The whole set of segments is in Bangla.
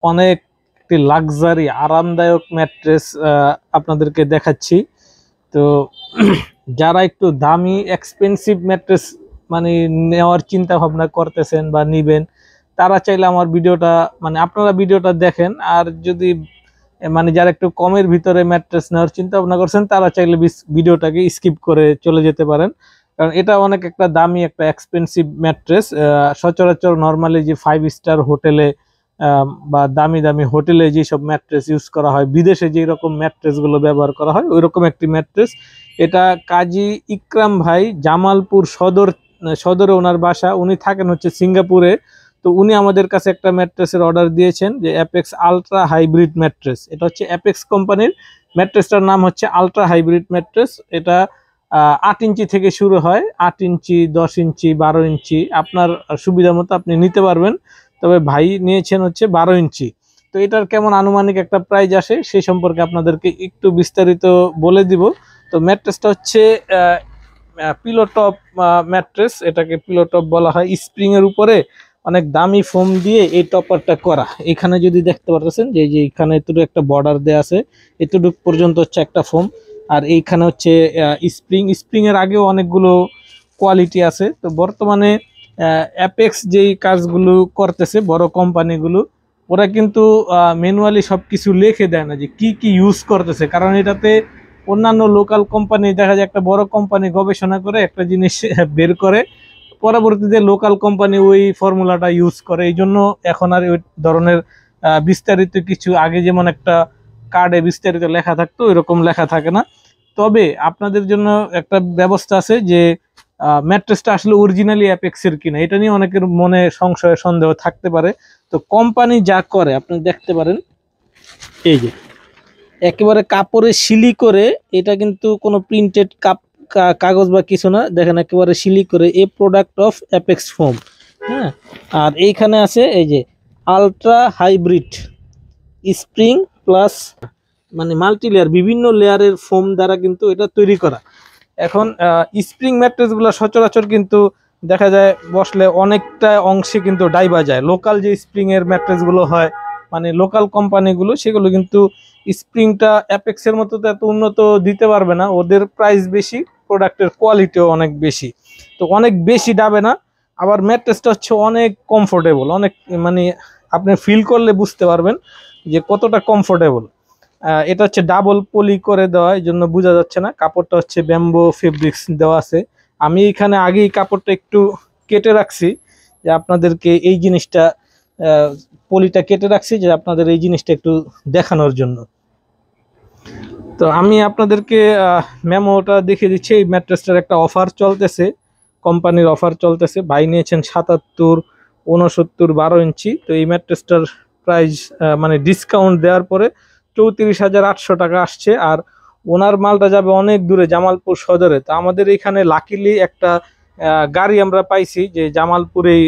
অনেক একটি লাক্সারি আরামদায়ক ম্যাট্রেস আপনাদেরকে দেখাচ্ছি। তো যারা একটু দামি এক্সপেন্সিভ ম্যাট্রেস মানে নেওয়ার চিন্তা ভাবনা করতেছেন বা নিবেন, তারা চাইলে আমার ভিডিওটা মানে আপনারা ভিডিওটা দেখেন। আর যদি মানে যারা একটু কমের ভিতরে ম্যাট্রেস নেওয়ার চিন্তা ভাবনা করছেন, তারা চাইলে ভিডিওটাকে স্কিপ করে চলে যেতে পারেন, কারণ এটা অনেক একটা দামি একটা এক্সপেন্সিভ ম্যাট্রেস। সচরাচর নর্মালি যে 5 স্টার হোটেলে বা দামি দামি হোটেলে যেসব ম্যাট্রেস ইউজ করা হয়, বিদেশে যেই রকম ম্যাট্রেস গুলো ব্যবহার করা হয়, ওই রকম একটি ম্যাট্রেস এটা। কাজী ইকরাম ভাই জামালপুর সদরে ওনার বাসা, উনি থাকেন হচ্ছে সিঙ্গাপুরে। তো উনি আমাদের কাছে একটা ম্যাট্রেসের অর্ডার দিয়েছেন, যে অ্যাপেক্স আলট্রা হাইব্রিড ম্যাট্রেস। এটা হচ্ছে অ্যাপেক্স কোম্পানির ম্যাট্রেসটার নাম হচ্ছে আলট্রা হাইব্রিড ম্যাট্রেস। এটা 8 ইঞ্চি থেকে শুরু হয়, 8 ইঞ্চি, 10 ইঞ্চি, 12 ইঞ্চি, আপনার সুবিধা মতো আপনি নিতে পারবেন। তবে ভাই নিয়েছেন হচ্ছে 12 ইঞ্চি। তো এটার কেমন আনুমানিক একটা প্রাইস আসে সেই সম্পর্কে আপনাদেরকে একটু বিস্তারিত বলে দিব। তো ম্যাট্রেসটা হচ্ছে পিলো টপ ম্যাট্রেস, এটাকে পিলো টপ বলা হয়। স্প্রিং এর উপরে অনেক দামি ফোম দিয়ে এই টপারটা করা। এখানে যদি দেখতে পারতেছেন যে এখানে এতটুকু একটা বর্ডার দেয়া আছে, এতটুকু পর্যন্ত হচ্ছে একটা ফোম। আর এইখানে হচ্ছে স্প্রিং এর আগেও অনেকগুলো কোয়ালিটি আছে। তো বর্তমানে অ্যাপেক্স যেই কাজগুলো করতেছে বড় কোম্পানিগুলো, ওরা কিন্তু ম্যানুয়ালি সবকিছু লিখে দেয় না যে কি কি ইউজ করতেছে, কারণ এটাতে অন্যান্য লোকাল কোম্পানি দেখা যায় একটা বড় কোম্পানি গবেষণা করে একটা জিনিস বের করে, পরবর্তীতে লোকাল কোম্পানি ওই ফর্মুলাটা ইউজ করে। এই জন্য এখন আর ওই ধরনের বিস্তারিত কিছু, আগে যেমন একটা কার্ডে বিস্তারিত লেখা থাকতো ওইরকম লেখা থাকে না। তবে আপনাদের জন্য একটা ব্যবস্থা আছে যে ম্যাট্রেসটা আসলে অরিজিনালি অ্যাপেক্সের কিনা, এটা নিয়ে অনেকের মনে সংশয় সন্দেহ থাকতে পারে। তো কোম্পানি যা করে আপনি দেখতে পারেন, এই যে একেবারে কাপড়ে শিলি করে, এটা কিন্তু কোনো প্রিন্টেড কাগজ বা কিছু না, দেখেন একেবারে শিলি করে, এ প্রোডাক্ট অফ অ্যাপেক্স ফোম। হ্যাঁ, আর এইখানে আছে এই যে আলট্রা হাইব্রিড স্প্রিং প্লাস, মানে মাল্টি লেয়ার, বিভিন্ন লেয়ারের ফোম দ্বারা কিন্তু এটা তৈরি করা। এখন স্প্রিং ম্যাট্রেসগুলো সচরাচর কিন্তু দেখা যায় বসলে অনেকটা অংশে কিন্তু ডাইবা যায়। লোকাল যে স্প্রিং এর ম্যাট্রেসগুলো হয়, মানে লোকাল কোম্পানিগুলো, সেগুলো কিন্তু স্প্রিংটা অ্যাপেক্সের মতো তো এত উন্নত দিতে পারবে না, ওদের প্রাইস বেশি, প্রোডাক্টের কোয়ালিটিও অনেক বেশি। তো অনেক বেশি ডাবে না, আবার ম্যাট্রেসটা হচ্ছে অনেক কমফোর্টেবল, অনেক মানে আপনি ফিল করলে বুঝতে পারবেন যে কতটা কমফোর্টেবল। এটা হচ্ছে ডাবল পলি করে দেওয়া, এই জন্য বোঝা যাচ্ছে না। কাপড়টা হচ্ছে ব্যাম্বো ফেব্রিক্স দেওয়া আছে। আমি এখানে আগেই কাপড়টা একটু কেটে রাখছি, যে আপনাদেরকে এই জিনিসটা পলিটা কেটে রাখছি যে আপনাদের এই জিনিসটা একটু দেখানোর জন্য। তো আমি আপনাদেরকে মেমোটা দেখিয়ে দিচ্ছি। এই ম্যাট্রেসটার একটা অফার চলতেছে, কোম্পানির অফার চলতেছে। ভাই নিয়েছেন 77, 69, 12 ইঞ্চি। তো এই ম্যাট্রেসটার প্রাইস মানে ডিসকাউন্ট দেওয়ার পরে 34,800 টাকা আসছে। আর ওনার মালটা যাবে অনেক দূরে, জামালপুর সদরে। তো আমাদের এখানে লাকিলি একটা গাড়ি আমরা পাইছি যে জামালপুরেই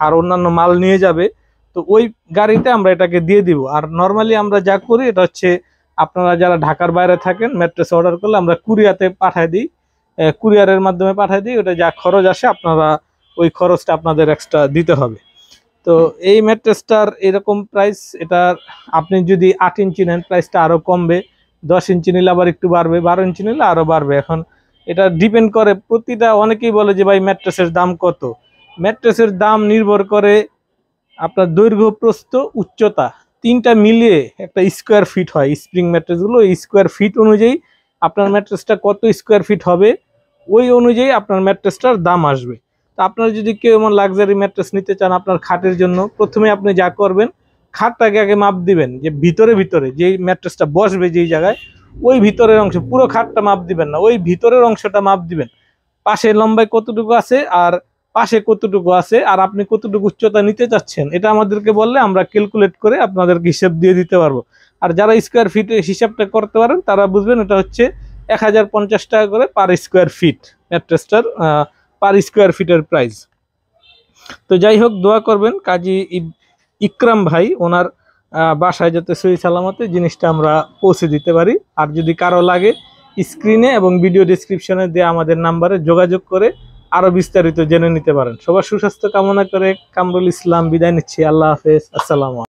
আর অন্যান্য মাল নিয়ে যাবে। তো ওই গাড়িতে আমরা এটাকে দিয়ে দিব। আর নর্মালি আমরা যা করি এটা হচ্ছে, আপনারা যারা ঢাকার বাইরে থাকেন ম্যাট্রেস অর্ডার করলে আমরা কুরিয়াতে পাঠাই দিই, কুরিয়ারের মাধ্যমে পাঠাই দিই। ওটা যা খরচ আসে আপনারা ওই খরচটা আপনাদের এক্সট্রা দিতে হবে। তো এই ম্যাট্রেসটার এরকম প্রাইস, এটা আপনি যদি 8 ইঞ্চি নেন প্রাইসটা আরো কমবে, 10 ইঞ্চি নিলে আবার একটু বাড়বে, 12 ইঞ্চি নিলে আরো বাড়বে। এখন এটা ডিপেন্ড করে প্রতিটা, অনেকেই বলে যে ভাই ম্যাট্রেসের দাম কত। ম্যাট্রেসের দাম নির্ভর করে আপনার দৈর্ঘ্য, প্রস্থ, উচ্চতা, তিনটা মিলিয়ে একটা স্কোয়ার ফিট হয়। স্প্রিং ম্যাট্রেসগুলো স্কোয়ার ফিট অনুযায়ী আপনার ম্যাট্রেসটা কত স্কোয়ার ফিট হবে, ওই অনুযায়ী আপনার ম্যাট্রেসটার দাম আসবে। তো আপনারা যদি কেউ এমন লাক্সারি ম্যাট্রেস নিতে চান আপনার খাটের জন্য, প্রথমে আপনি যা করবেন, খাটটাকে আগে মাপ দিবেন, যে ভিতরে ভিতরে যেই ম্যাট্রেসটা বসবে যেই জায়গায়, ওই ভিতরের অংশ, পুরো খাটটা মাপ দিবেন না, ওই ভিতরের অংশটা মাপ দিবেন। পাশে লম্বায় কতটুকু আছে আর পাশে কতটুকু আছে, আর আপনি কতটুকু উচ্চতা নিতে চাচ্ছেন, এটা আমাদেরকে বললে আমরা ক্যালকুলেট করে আপনাদেরকে হিসাব দিয়ে দিতে পারবো। আর যারা স্কোয়ার ফিট হিসাবটা করতে পারেন তারা বুঝবেন এটা হচ্ছে 1050 টাকা করে পার স্কোয়ার ফিট ম্যাট্রেসটার, পার স্কোয়ার ফিটের প্রাইস। তো যাই হোক, দোয়া করবেন কাজী ইকরাম ভাই ওনার বাসায় যাতে সহি সালামতে জিনিসটা আমরা পৌঁছে দিতে পারি। আর যদি কারো লাগে, স্ক্রিনে এবং ভিডিও ডিসক্রিপশনে দিয়ে আমাদের নাম্বারে যোগাযোগ করে আরো বিস্তারিত জেনে নিতে পারেন। সবার সুস্বাস্থ্য কামনা করে কামরুল ইসলাম বিদায় নিচ্ছি। আল্লাহ হাফেজ, আসসালামু আলাইকুম।